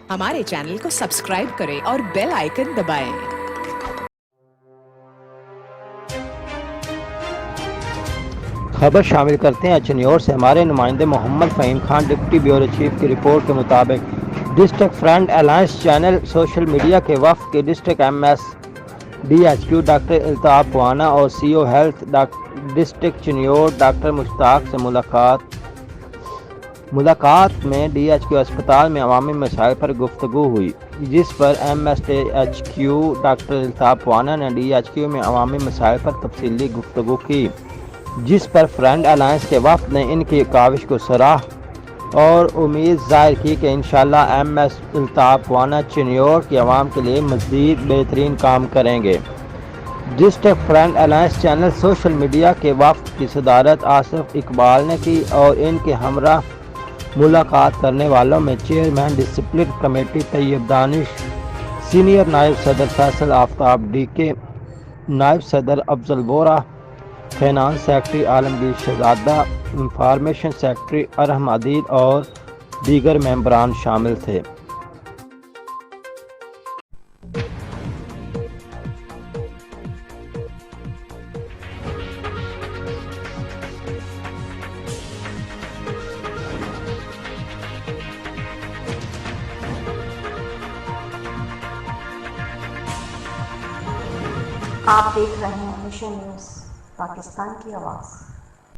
हमारे चैनल को सब्सक्राइब करें और बेल आइकन दबाएं। खबर शामिल करते हैं अचन्योर से। हमारे नुमाइंदे Mohammad Faheem Khan deputy bureau chief की रिपोर्ट के मुताबिक district front alliance channel social media के वफ़द की district MSDHQ doctor Iltaf Puana और CO health district Chiniot doctor Mushtaq से मुलाकात में DHQ अस्पताल में अवामी मसाइल पर गुफ्तगू हुई, जिस पर MSDHQ डॉक्टर इल्ताफ़ पुआना ने DHQ में अवामी मसाइल पर तफसीली गुफ्तगू की, जिस पर फ्रंट अलायंस के वफ़द ने इनकी काविश को सराहा और उम्मीद ज़ाहिर की कि इंशाअल्लाह MS इल्ताफ़ पुआना चन्योर की आवाम के लिए मज़ीद बेहतरीन काम करेंगे। District front alliance channel social media के वफ़द की सदारत आसिफ इकबाल ने की और इनके हमरा मुलाकात करने वालों में chairman discipline committee Tayyab Danish, senior नायब सदर फैसल आफ्ताब DK, नायब सदर Afzal Bora, finance secretary Alamgir Shahzada, information secretary Arham Adeel और दीगर मेंबरान शामिल थे। आप देख रहे हैं मिशन न्यूज़, पाकिस्तान की आवाज़।